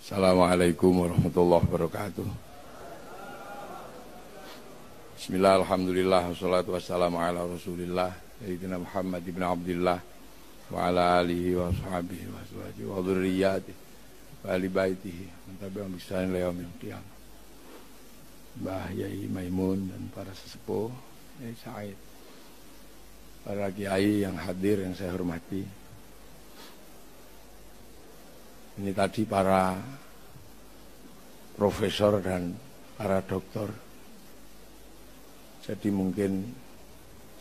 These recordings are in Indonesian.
Assalamualaikum warahmatullahi wabarakatuh. Bismillah, alhamdulillah, wassalatu wassalamu ala rasulillah Sayyidina Muhammad ibn Abdillah wa ala alihi wa sahbihi wa azwajihi wa dhurriyyatihi wa ahli baitihi tabi'ahum bi ihsan ila yaumil qiyamah. Mbah Yai Maimun dan para sesepuh, Yai Said, para kiai yang hadir yang saya hormati. Ini tadi para profesor dan para doktor. Jadi mungkin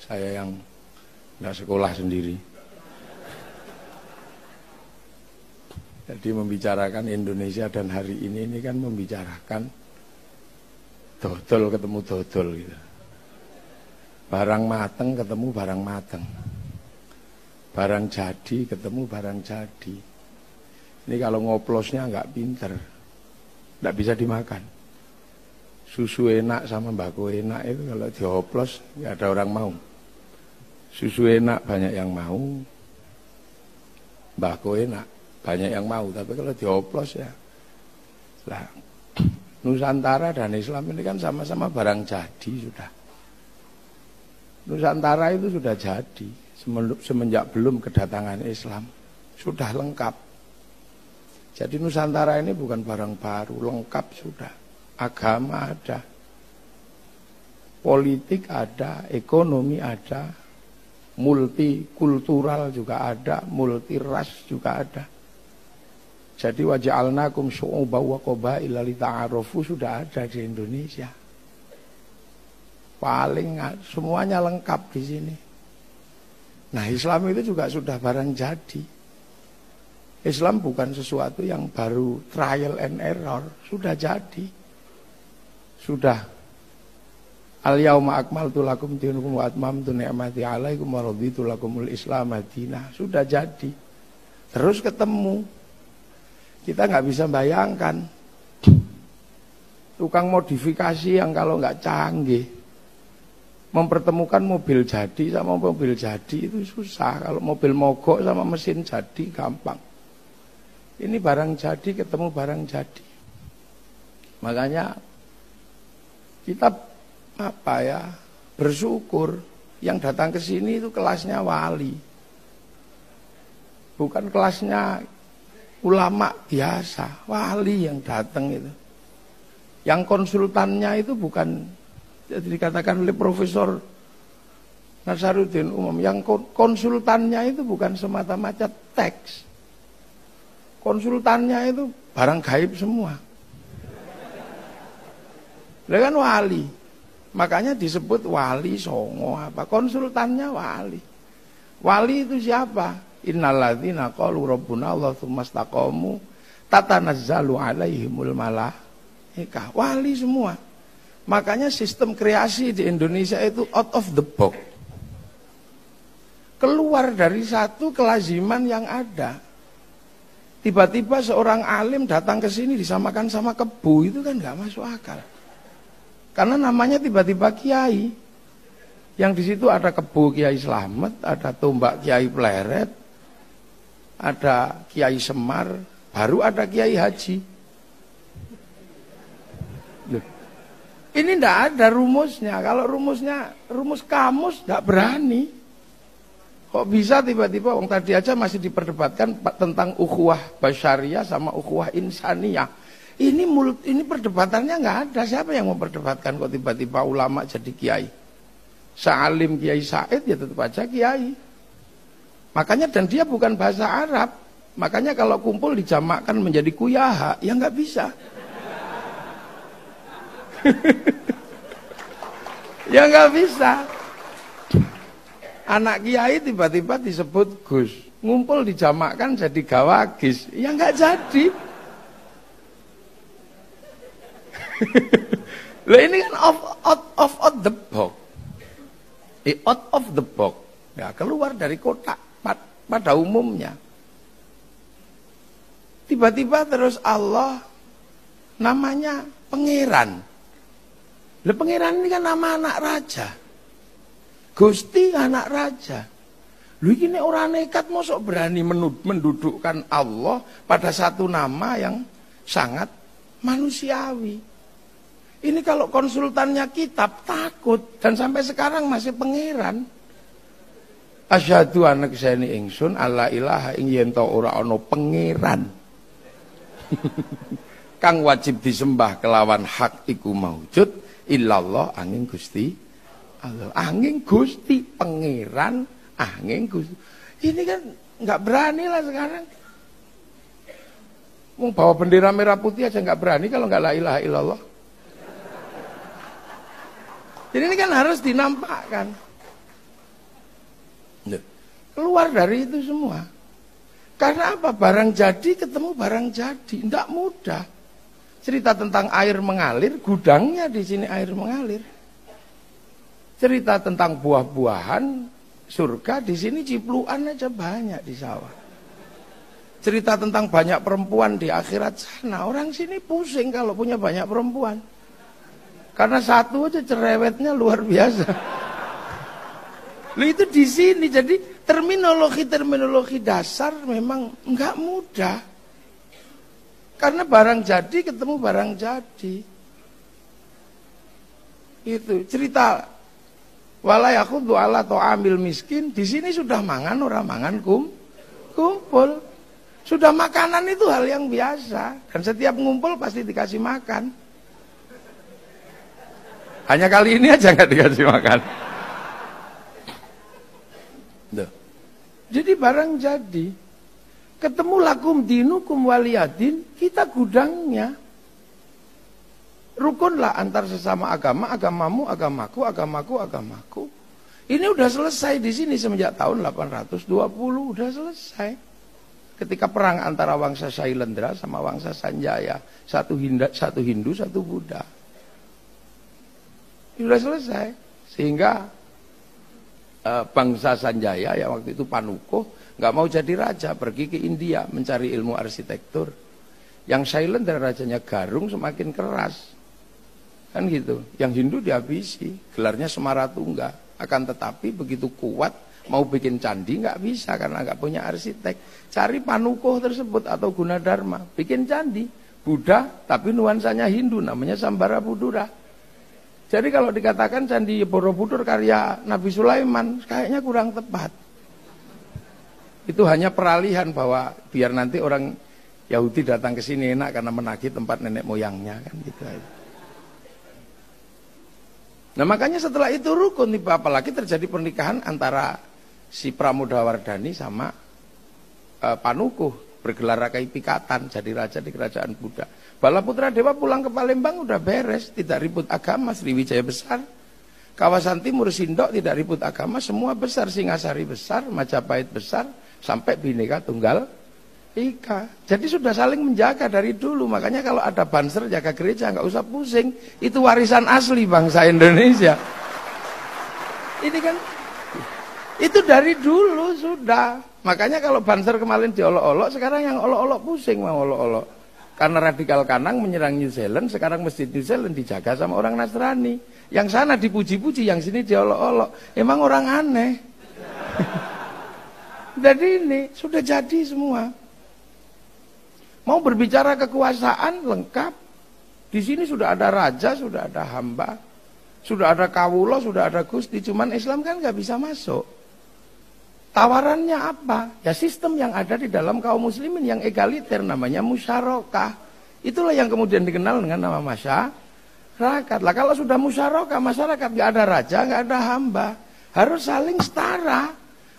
saya yang nggak sekolah sendiri. Jadi membicarakan Indonesia dan hari ini kan membicarakan dodol ketemu dodol gitu. Barang mateng ketemu barang mateng. Barang jadi ketemu barang jadi. Ini kalau ngoplosnya nggak pinter, nggak bisa dimakan. Susu enak sama mbako enak itu kalau dioplos nggak ada orang mau. Susu enak banyak yang mau, mbako enak banyak yang mau. Tapi kalau dioplos ya, lah Nusantara dan Islam ini kan sama-sama barang jadi sudah. Nusantara itu sudah jadi semenjak belum kedatangan Islam, sudah lengkap. Jadi Nusantara ini bukan barang baru, lengkap sudah. Agama ada, politik ada, ekonomi ada, multikultural juga ada, multiras juga ada. Jadi waja'alnakum syu'uban wa qabaila lita'arafu sudah ada di Indonesia. Paling semuanya lengkap di sini. Nah, Islam itu juga sudah barang jadi. Islam bukan sesuatu yang baru trial and error, sudah jadi. Sudah al-yauma akmaltu lakum dinakum wa atmamtu ni'mati 'alaikum wa raditu lakumul Islam madinah, sudah jadi. Terus ketemu. Kita nggak bisa bayangkan tukang modifikasi yang kalau nggak canggih mempertemukan mobil jadi sama mobil jadi itu susah. Kalau mobil mogok sama mesin jadi gampang. Ini barang jadi ketemu barang jadi. Makanya kita bersyukur yang datang ke sini itu kelasnya wali. Bukan kelasnya ulama biasa, wali yang datang itu. Yang konsultannya itu bukan, jadi dikatakan oleh Profesor Nasaruddin Umam, yang konsultannya itu bukan semata-mata teks. Konsultannya itu barang gaib semua. Dia kan wali. Makanya disebut wali songo apa? Konsultannya wali. Wali itu siapa? Innalladzina qalu rabbuna Allah tsumma istaqamu tatanazzalu alaihimul malaikah. Wali semua. Makanya sistem kreasi di Indonesia itu out of the box. Keluar dari satu kelaziman yang ada. Tiba-tiba seorang alim datang ke sini disamakan sama kebu, itu kan nggak masuk akal. Karena namanya tiba-tiba kiai. Yang di situ ada kebu Kiai Slamet, ada tombak Kiai Pleret, ada Kiai Semar, baru ada Kiai Haji. Loh, ini ndak ada rumusnya. Kalau rumus kamus ndak berani. Kok bisa tiba-tiba wong tadi aja masih diperdebatkan tentang ukhuwah basyariyah sama ukhuwah insaniyah. Ini perdebatannya nggak ada. Siapa yang memperdebatkan kok tiba-tiba ulama jadi kiai? Sa'alim Kiai Said ya tetap aja kiai. Makanya dan dia bukan bahasa Arab. Makanya kalau kumpul dijamakkan menjadi kuyaha, ya nggak bisa. Ya nggak bisa. Anak kiai tiba-tiba disebut Gus, ngumpul dijamakkan jadi gawagis, ya nggak jadi. Lah ini kan out the box, out of the box, ya keluar dari kotak pada umumnya. Tiba-tiba terus Allah namanya pangeran. Lah pangeran ini kan nama anak raja. Gusti anak raja. Lu ini orang nekat mosok berani mendudukkan Allah pada satu nama yang sangat manusiawi. Ini kalau konsultannya kitab takut dan sampai sekarang masih pangeran. Asyhadu anna kseni ingsun alla ilaha ing yen ta ora ana pangeran. Kang wajib disembah kelawan hak iku maujud illallah angin Gusti Allah. Angin Gusti pangeran, angin Gusti. Ini kan nggak berani lah sekarang. Mau bawa bendera merah putih aja nggak berani kalau nggak la ilaha illallah. Jadi ini kan harus dinampakkan. Keluar dari itu semua. Karena apa? Barang jadi ketemu barang jadi, tidak mudah. Cerita tentang air mengalir, gudangnya di sini air mengalir. Cerita tentang buah-buahan surga di sini cipluan aja banyak di sawah. Cerita tentang banyak perempuan di akhirat sana, orang sini pusing kalau punya banyak perempuan. Karena satu aja cerewetnya luar biasa. Loh itu di sini, jadi terminologi dasar memang enggak mudah. Karena barang jadi ketemu barang jadi. Itu cerita wala yakhuddu ala ta'amil miskin, di sini sudah mangan orang mangan kumpul. Sudah makanan itu hal yang biasa dan setiap ngumpul pasti dikasih makan. Hanya kali ini aja nggak dikasih makan. Duh. Jadi barang jadi ketemu lakum dinukum waliyadin, kita gudangnya rukunlah antar sesama agama, agamamu agamaku, agamaku. Ini udah selesai di sini semenjak tahun 820 udah selesai. Ketika perang antara Wangsa Sailendra sama Wangsa Sanjaya, satu Hindu, satu Buddha. Sudah selesai. Sehingga bangsa Sanjaya yang waktu itu Panukuh nggak mau jadi raja, pergi ke India mencari ilmu arsitektur. Yang Sailendra rajanya Garung semakin keras, kan gitu. Yang Hindu dihabisi, gelarnya Semaratungga. Akan tetapi begitu kuat mau bikin candi nggak bisa karena nggak punya arsitek. Cari Panukuh tersebut atau Gunadarma, bikin candi Buddha tapi nuansanya Hindu, namanya Sambarabudura. Jadi kalau dikatakan Candi Borobudur karya Nabi Sulaiman, kayaknya kurang tepat. Itu hanya peralihan bahwa biar nanti orang Yahudi datang ke sini enak karena menagih tempat nenek moyangnya, kan gitu aja. Nah makanya setelah itu rukun, apalagi terjadi pernikahan antara si Pramodawardhani sama Panukuh, bergelar Rakai Pikatan, jadi raja di kerajaan Buddha. Balaputra Dewa pulang ke Palembang udah beres, tidak ribut agama. Sriwijaya besar, kawasan timur Sindok tidak ribut agama, semua besar. Singasari besar, Majapahit besar, sampai Bhinneka Tunggal Ika. Jadi sudah saling menjaga dari dulu. Makanya kalau ada banser jaga gereja nggak usah pusing, itu warisan asli bangsa Indonesia. Ini kan itu dari dulu sudah. Makanya kalau banser kemarin diolok-olok, sekarang yang olok-olok pusing mau olok-olok. Karena radikal kanan menyerang New Zealand, sekarang masjid New Zealand dijaga sama orang Nasrani. Yang sana dipuji-puji, yang sini diolok-olok. Emang orang aneh. Jadi ini sudah jadi semua. Mau berbicara kekuasaan lengkap. Di sini sudah ada raja, sudah ada hamba, sudah ada kawulo, sudah ada gusti. Cuman Islam kan nggak bisa masuk. Tawarannya apa? Ya sistem yang ada di dalam kaum muslimin yang egaliter, namanya musyarakah. Itulah yang kemudian dikenal dengan nama masyarakat. Lah kalau sudah musyarakah, masyarakat nggak ada raja, nggak ada hamba, harus saling setara.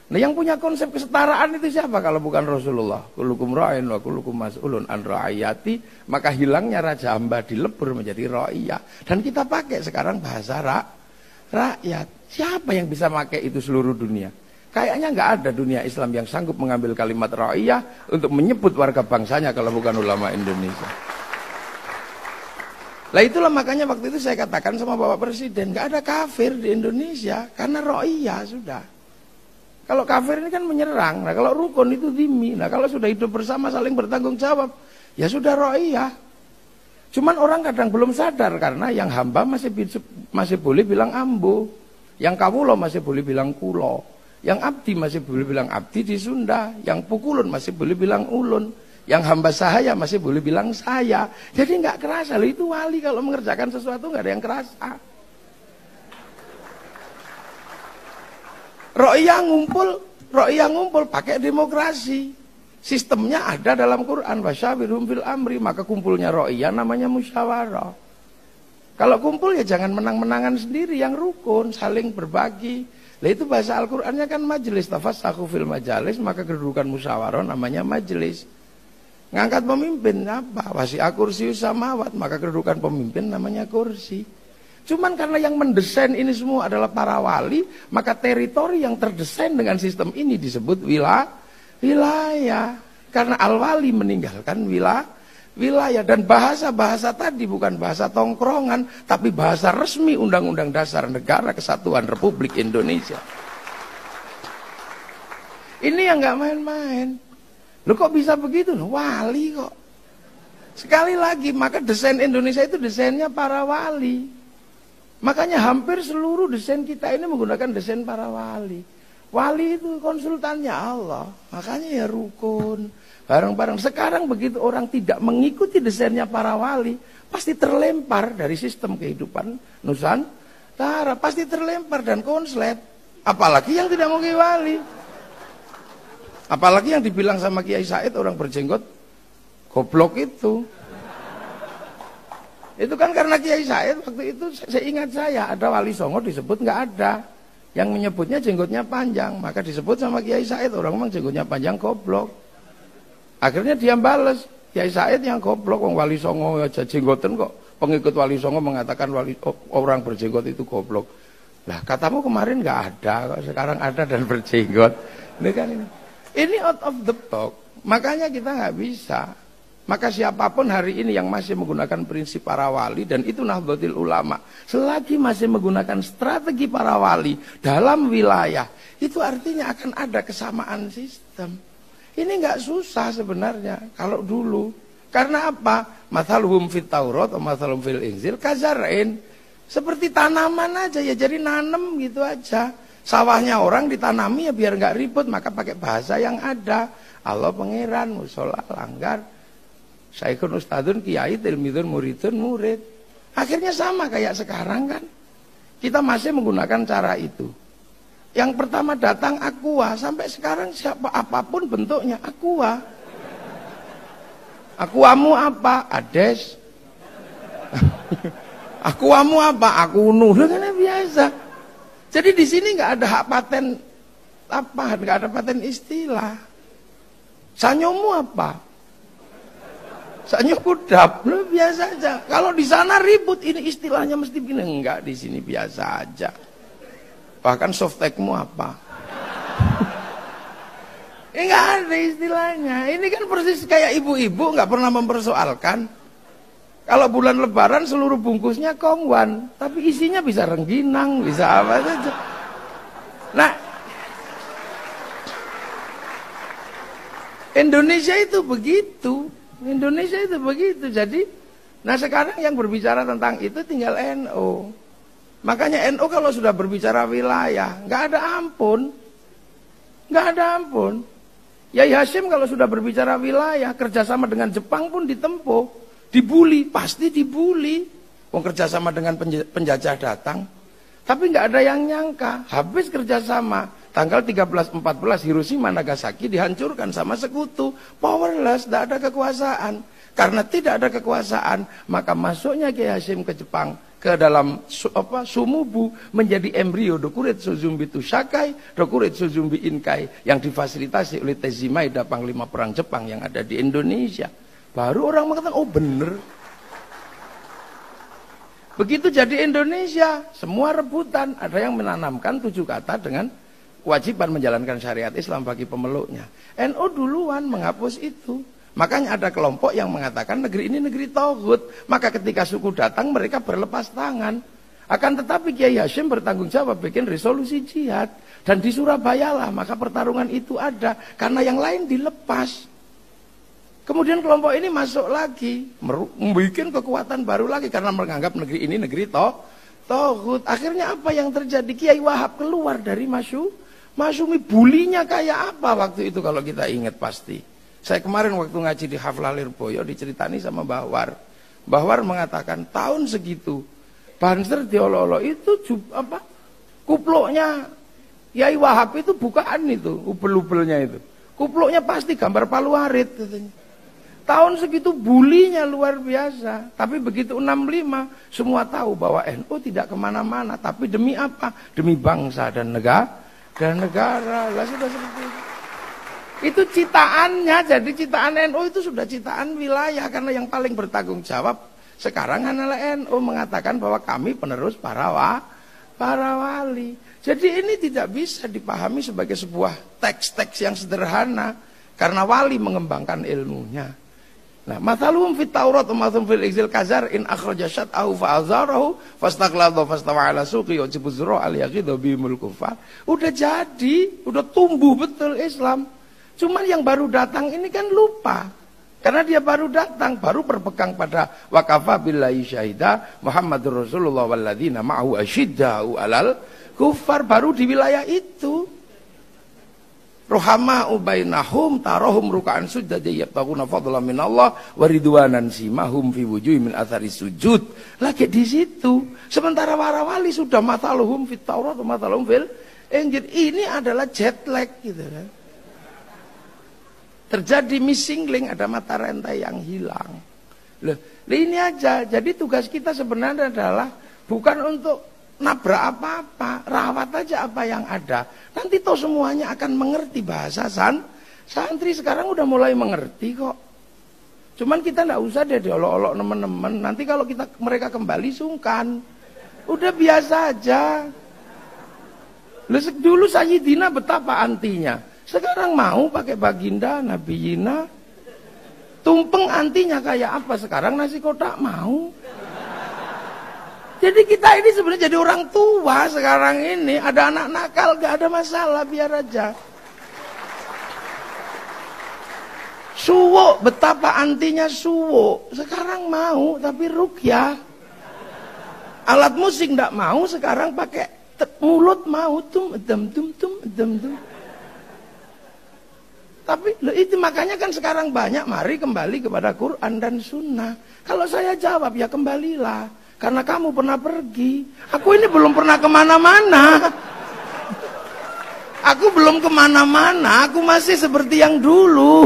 Nah yang punya konsep kesetaraan itu siapa kalau bukan Rasulullah? Kullukum ra'in wa kullukum mas'ulun an ra'iyati. Maka hilangnya raja hamba dilebur menjadi ra'iyah. Dan kita pakai sekarang bahasa rakyat. Siapa yang bisa pakai itu seluruh dunia? Kayaknya nggak ada dunia Islam yang sanggup mengambil kalimat ra'iyah untuk menyebut warga bangsanya kalau bukan ulama Indonesia. Lah itulah makanya waktu itu saya katakan sama Bapak Presiden, nggak ada kafir di Indonesia karena ra'iyah sudah. Kalau kafir ini kan menyerang, nah kalau rukun itu dhimmi. Nah kalau sudah hidup bersama saling bertanggung jawab, ya sudah ra'iyah. Cuman orang kadang belum sadar karena yang hamba masih boleh bilang ambo, yang kawulo masih boleh bilang kulo. Yang abdi masih boleh bilang abdi di Sunda, yang pukulun masih boleh bilang ulun, Yang hamba sahaya masih boleh bilang saya. Jadi nggak kerasa. Loh, itu wali kalau mengerjakan sesuatu nggak ada yang kerasa. Ro'iyah ngumpul pakai demokrasi. Sistemnya ada dalam Quran. Wasyawirhum fil amri. Maka kumpulnya ro'iyah namanya musyawarah. Kalau kumpul ya jangan menang-menangan sendiri, yang rukun, saling berbagi. Lah itu bahasa Al-Qur'annya kan majelis, tafassahu fil majalis, maka kedudukan musyawarah namanya majelis. Ngangkat pemimpin apa? Wasi'a kursius samawat, maka kedudukan pemimpin namanya kursi. Cuman karena yang mendesain ini semua adalah para wali, maka teritori yang terdesain dengan sistem ini disebut wilayah. Karena al-wali meninggalkan wilayah. Dan bahasa-bahasa tadi bukan bahasa tongkrongan, tapi bahasa resmi Undang-Undang Dasar Negara Kesatuan Republik Indonesia. Ini yang nggak main-main. Loh kok bisa begitu? Wali kok. Sekali lagi, maka desain Indonesia itu desainnya para wali. Makanya hampir seluruh desain kita ini menggunakan desain para wali. Wali itu konsultannya Allah. Makanya ya rukun, bareng-bareng. Sekarang begitu orang tidak mengikuti desainnya para wali, pasti terlempar dari sistem kehidupan Nusantara. Pasti terlempar dan konslet. Apalagi yang tidak mengikuti wali. Apalagi yang dibilang sama Kiai Said orang berjenggot goblok itu. Itu kan karena Kiai Said waktu itu saya ingat ada Wali Songo disebut nggak ada. Yang menyebutnya jenggotnya panjang, maka disebut sama Kiai Said orang memang jenggotnya panjang goblok. Akhirnya dia bales, Kiai Said yang goblok, Wali Songo aja jenggoten kok. Pengikut Wali Songo mengatakan orang berjenggot itu goblok. Lah katamu kemarin nggak ada, kok sekarang ada dan berjenggot. Ini kan ini out of the box. Makanya kita nggak bisa. Maka siapapun hari ini yang masih menggunakan prinsip para wali, dan itu Nahdlatul Ulama, selagi masih menggunakan strategi para wali dalam wilayah, itu artinya akan ada kesamaan sistem. Ini nggak susah sebenarnya kalau dulu. Karena apa? Mathaluhum fit Taurat atau mathaluhum fil Injil kazarain. Seperti tanaman aja ya, jadi nanem gitu aja. Sawahnya orang ditanami ya biar nggak ribut, maka pakai bahasa yang ada. Allah pangeran, musola, langgar, saikhun ustadun, kiai, tilmidun, muridun, murid. Akhirnya sama kayak sekarang kan. Kita masih menggunakan cara itu. Yang pertama datang aqua, sampai sekarang siapa apapun bentuknya aqua. Aquamu apa? Ades. Aquamu apa? Aku nuh. Kan biasa. Jadi di sini nggak ada hak paten apa, nggak ada paten istilah. Sanyomu apa? Sanyo kudap, biasa aja. Kalau di sana ribut, ini istilahnya mesti begini. Enggak, di sini biasa aja. Bahkan softtekmu apa? Enggak ada istilahnya. Ini kan persis kayak ibu-ibu nggak pernah mempersoalkan. Kalau bulan Lebaran seluruh bungkusnya kongwan, tapi isinya bisa rengginang, bisa apa saja. Nah, Indonesia itu begitu. Indonesia itu begitu. Jadi, nah sekarang yang berbicara tentang itu tinggal NU. Makanya NU kalau sudah berbicara wilayah, nggak ada ampun. Nggak ada ampun. Yai Hashim kalau sudah berbicara wilayah, kerjasama dengan Jepang pun ditempuh. Dibully, pasti dibully. Wong kerjasama dengan penjajah datang. Tapi nggak ada yang nyangka, habis kerjasama. Tanggal 13-14 Hiroshima Nagasaki dihancurkan sama sekutu. Powerless, tidak ada kekuasaan. Karena tidak ada kekuasaan, maka masuknya Kiai Hashim ke Jepang, ke dalam Sumubu, menjadi embrio Dokuretsu Zumbi Tushakai, Dokuretsu Zumbi Inkai, yang difasilitasi oleh Tezimaeda, Panglima Perang Jepang yang ada di Indonesia. Baru orang mengatakan, oh bener. Begitu jadi Indonesia, semua rebutan. Ada yang menanamkan 7 kata dengan kewajiban menjalankan syariat Islam bagi pemeluknya. NU duluan menghapus itu. Makanya ada kelompok yang mengatakan negeri ini negeri tauhid. Maka ketika suku datang mereka berlepas tangan. Akan tetapi Kiai Hashim bertanggung jawab bikin resolusi jihad. Dan di Surabaya lah, maka pertarungan itu ada. Karena yang lain dilepas. Kemudian kelompok ini masuk lagi, membuat kekuatan baru lagi karena menganggap negeri ini negeri tauhid. Akhirnya apa yang terjadi? Kiai Wahab keluar dari Masyumi. Bulinya kayak apa waktu itu kalau kita ingat pasti. Saya kemarin waktu ngaji di Haflah Lirboyo diceritani sama Mbah War. Mbah War mengatakan tahun segitu Banser diolok-olok itu kuploknya Yai Wahab itu bukaan itu, ubel-ubelnya itu. Kuploknya pasti gambar Palu Arit katanya. Tahun segitu bulinya luar biasa. Tapi begitu 65 semua tahu bahwa NU tidak kemana-mana. Tapi demi apa? Demi bangsa dan negara. Lah sudah seperti itu. Itu citaannya. Jadi citaan NU itu sudah citaan wilayah. Karena yang paling bertanggung jawab sekarang adalah NU mengatakan bahwa kami penerus para wali. Jadi ini tidak bisa dipahami sebagai sebuah teks-teks yang sederhana. Karena wali mengembangkan ilmunya. Nah, mathaluhum fit Taurat wa mathaluhum fil Injil kazar in akhraja syat'ahu fa'azarahu fastaqladha fastawa ala suqi yujibu zura al yaqidu bihimul kufar. Udah jadi, udah tumbuh betul Islam. Cuman yang baru datang ini kan lupa. Karena dia baru datang, baru berpegang pada waqafa billahi syahida Muhammadur Rasulullah walladzina ma'ahu asyidda'u alal kufar, baru di wilayah itu. Rohama'u bainahum tarahum ruka'an sujada yabtaguna fadlan minallah wa ridwanan simahum fi wujuhihim min athari sujud. Lagi di situ. Sementara para wali sudah mathaluhum fit Taurat wa mathaluhum fil Injil. Ini adalah jet lag gitu kan. Terjadi missing link, ada mata rantai yang hilang. Loh, ini aja. Jadi tugas kita sebenarnya adalah bukan untuk nabrak apa-apa, rawat aja apa yang ada. Nanti toh semuanya akan mengerti bahasa santri sekarang udah mulai mengerti kok. Cuman kita nggak usah deh diolok-olok teman-teman. Nanti kalau mereka kembali sungkan. Udah biasa aja. Dulu Sayyidina betapa antinya. Sekarang mau pakai baginda, nabiyina. Tumpeng antinya kayak apa? Sekarang nasi kotak mau. Jadi kita ini sebenarnya jadi orang tua sekarang ini. Ada anak nakal, gak ada masalah, biar aja. Suwo, betapa antinya suwo. Sekarang mau, tapi rukyah. Alat musik gak mau, sekarang pakai mulut mau. Tum. Tapi itu makanya kan sekarang banyak, mari kembali kepada Quran dan Sunnah. Kalau saya jawab, ya kembalilah. Karena kamu pernah pergi. Aku ini belum pernah kemana-mana. Aku belum kemana-mana. Aku masih seperti yang dulu.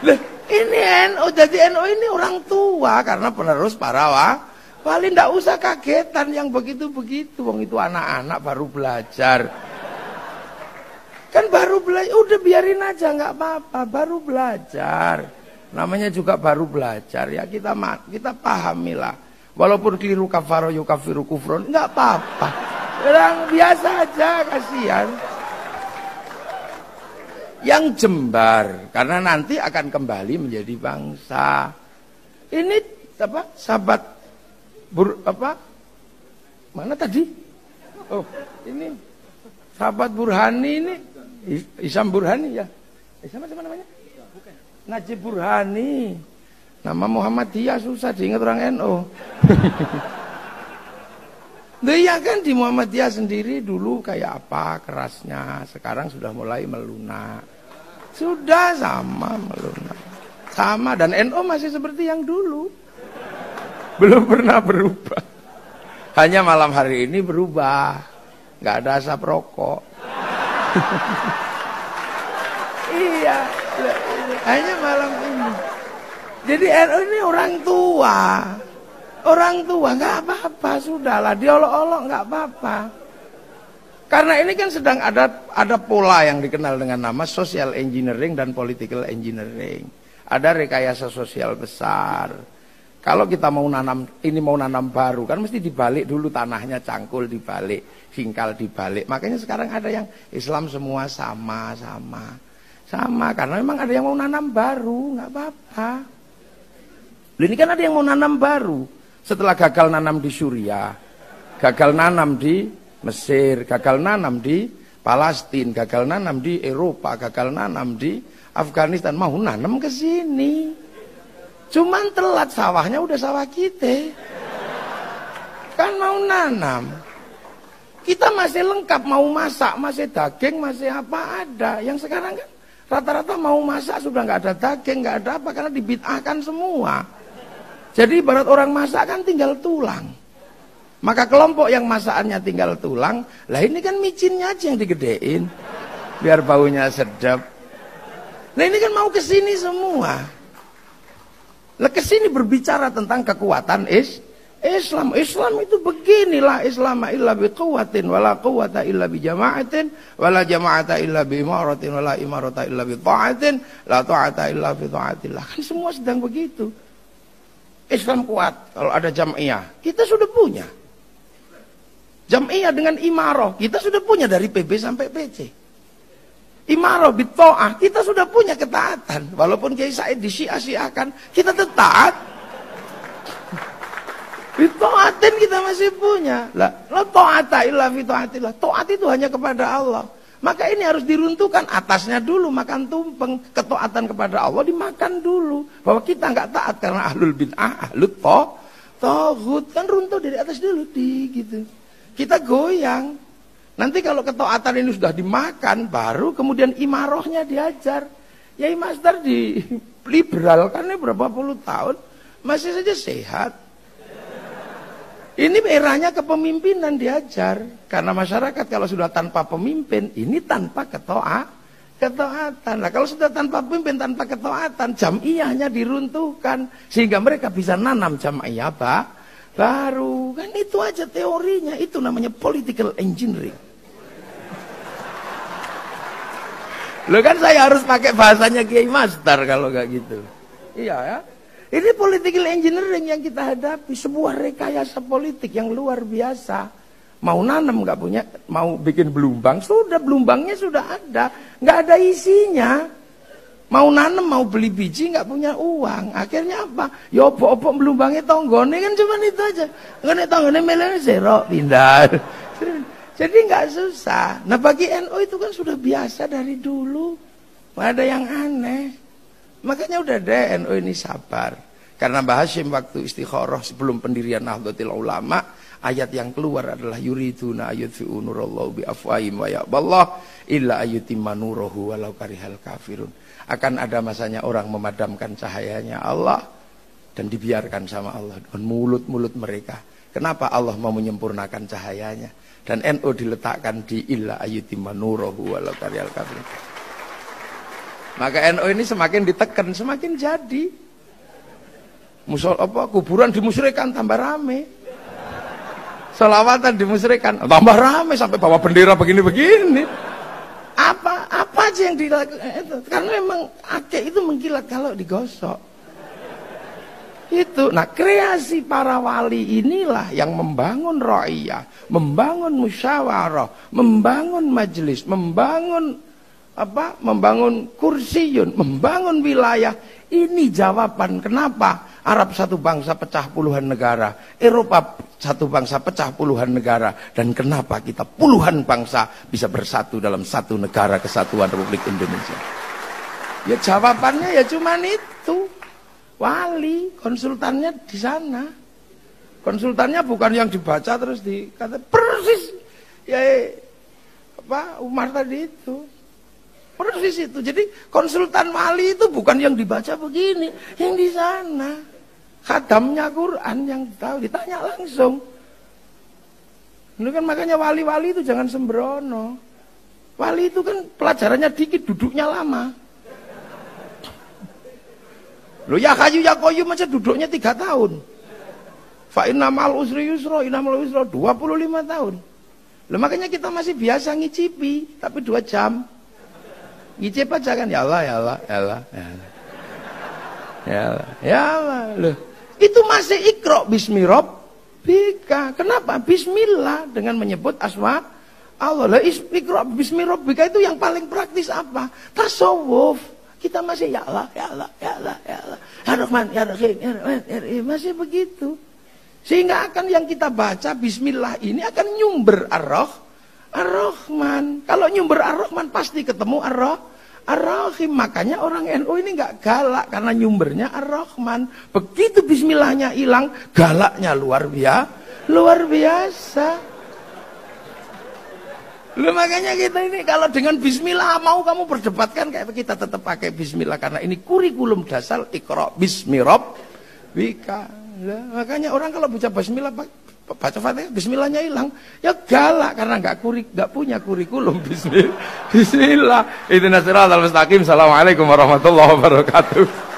Loh, ini NU. Jadi NU ini orang tua. Karena penerus para wali. Nggak usah kagetan yang begitu-begitu. Wong itu anak-anak baru belajar. Kan baru belajar. Udah biarin aja, nggak apa-apa. Baru belajar. Namanya juga baru belajar ya, kita pahamilah. Walaupun keliru kafaro yukafiru kufron, enggak apa-apa. Orang biasa aja, kasihan. Yang jembar karena nanti akan kembali menjadi bangsa. Ini apa? Sahabat mana tadi? Oh, ini sahabat Burhani ini. Isam Burhani ya. Isam apa namanya? Najib Burhani. Nama Muhammadiyah susah diingat orang NU. Dia kan di Muhammadiyah sendiri dulu kayak apa kerasnya. Sekarang sudah mulai melunak. Sudah sama melunak. Sama dan NU masih seperti yang dulu. Belum pernah berubah. Hanya malam hari ini berubah. Gak ada asap rokok. Iya. Hanya malam ini. Jadi NU ini orang tua. Orang tua nggak apa-apa, sudahlah diolok-olok nggak apa-apa. Karena ini kan sedang ada pola yang dikenal dengan nama social engineering dan political engineering. Ada rekayasa sosial besar. Kalau kita mau nanam baru kan mesti dibalik dulu tanahnya, cangkul dibalik, singkal dibalik. Makanya sekarang ada yang Islam semua sama karena memang ada yang mau nanam baru, nggak apa-apa. Ini kan ada yang mau nanam baru setelah gagal nanam di Suriah, gagal nanam di Mesir, gagal nanam di Palestina, gagal nanam di Eropa, gagal nanam di Afghanistan, mau nanam ke sini. Cuman telat, sawahnya udah sawah kita. Kan mau nanam. Kita masih lengkap, mau masak, masih daging, masih apa ada. Yang sekarang kan Rata-rata mau masak sudah nggak ada daging, nggak ada apa, karena dibid'ahkan semua. Jadi ibarat orang masak kan tinggal tulang. Maka kelompok yang masakannya tinggal tulang, lah ini kan micinnya aja yang digedein, biar baunya sedap. Nah ini kan mau kesini semua. Lah kesini berbicara tentang kekuatan Islam. Islam itu beginilah, Islam illa biquwatin wala quwata illa bijama'atin wala jama'ata illa biimaratin wala imarata illa bita'atin la ta'ata illa bi ta'atillah. Kan semua sedang begitu. Islam kuat kalau ada jam'iyah. Kita sudah punya. Jam'iyah dengan imarah kita sudah punya dari PB sampai PC. Imarah bitta'ah kita sudah punya ketaatan. Walaupun Kiai Said disia-siakan, kita tetap bita'atin kita masih punya. La ta'ata illa fi ta'atillah. Ta'at itu hanya kepada Allah. Maka ini harus diruntuhkan, atasnya dulu makan tumpeng. Ketaatan kepada Allah dimakan dulu. Bahwa kita nggak taat karena ahlul bid'ah, ahlul taghut kan runtuh dari atas dulu gitu. Kita goyang. Nanti kalau ketaatan ini sudah dimakan, baru kemudian imarohnya diajar. Yai Master di liberal kan ini berapa puluh tahun masih saja sehat. Ini eranya kepemimpinan diajar. Karena masyarakat kalau sudah tanpa pemimpin, ini tanpa ketaatan. Nah kalau sudah tanpa pemimpin, tanpa ketaatan, jam'iyahnya diruntuhkan. Sehingga mereka bisa nanam jam'iyah baru. Kan itu aja teorinya. Itu namanya political engineering. Loh kan saya harus pakai bahasanya Kiai Master kalau nggak gitu. Iya ya. Ini political engineering yang kita hadapi. Sebuah rekayasa politik yang luar biasa. Mau nanam nggak punya, mau bikin belumbang, sudah belumbangnya sudah ada. Nggak ada isinya. Mau nanam, mau beli biji nggak punya uang. Akhirnya apa? Ya opo-opo belumbangnya tonggone kan cuma itu aja. Nggak tonggone melene zero pindah. Jadi nggak susah. Nah bagi NU itu kan sudah biasa dari dulu. Nggak ada yang aneh. Makanya udah deh NU ini sabar. Karena Mbah Hashim waktu istikharah sebelum pendirian Nahdlatul Ulama, ayat yang keluar adalah yuriduna ayutfi'u nurallahu biafwahim wa ya'ballah illa ayutimma nurahu walau karihal kafirun. Akan ada masanya orang memadamkan cahayanya Allah dan dibiarkan sama Allah dengan mulut-mulut mereka. Kenapa Allah mau menyempurnakan cahayanya? Dan NU diletakkan di illa ayutimma nurahu walau karihal kafirun. Maka NU ini semakin ditekan, semakin jadi. Kuburan dimusyrikan tambah rame. Sholawatan dimusyrikan tambah rame sampai bawa bendera begini-begini. Apa aja yang dilakukan itu? Karena memang akeh itu mengkilat kalau digosok. Itu. Nah, kreasi para wali inilah yang membangun ra'iyah, membangun musyawarah, membangun majelis, membangun kursiyun, membangun wilayah. Ini jawaban kenapa Arab satu bangsa pecah puluhan negara, Eropa satu bangsa pecah puluhan negara, dan kenapa kita puluhan bangsa bisa bersatu dalam satu negara kesatuan Republik Indonesia. Ya jawabannya ya cuman itu. Wali, konsultannya di sana. Konsultannya bukan yang dibaca terus dikata persis ya Umar tadi itu. Persis itu. Jadi konsultan wali itu bukan yang dibaca begini, yang di sana. Khadamnya Quran yang tahu, ditanya langsung. Ini kan makanya wali-wali itu jangan sembrono. Wali itu kan pelajarannya dikit, duduknya lama. Loh ya kayu ya koyu macam duduknya 3 tahun. Fa innamal usri yusra, innamal usra 25 tahun. Loh makanya kita masih biasa ngicipi, tapi 2 jam. Ngicip aja kan, ya Allah, ya Allah, ya Allah, ya Allah. Ya Allah, ya Allah. Loh, itu masih Iqra bismi rabbika. Kenapa? Bismillah dengan menyebut asma Allah. Lah Iqra bismi rabbika itu yang paling praktis apa? Tasawuf. Kita masih ya Allah, ya Allah, ya Allah, ya Allah. Ya Rahman, ya Rahim, ya Rahman, ya Rahim. Masih begitu. Sehingga akan yang kita baca bismillah ini akan nyumber Ar-Rahman. Kalau nyumber Ar-Rahman pasti ketemu Ar-Rahim. Makanya orang NU ini nggak galak karena nyumbernya Ar-Rahman. Begitu bismillahnya hilang, galaknya luar biasa. Loh, makanya kita ini kalau dengan bismillah mau kamu perdebatkan kayak kita tetap pakai bismillah karena ini kurikulum dasar Iqra bismi rabbika. Makanya orang kalau baca bismillah baca Fatihah bismillahnya hilang, ya galak karena nggak punya kurikulum bismillah. Ihdinas siratal mustaqim. Assalamualaikum warahmatullahi wabarakatuh.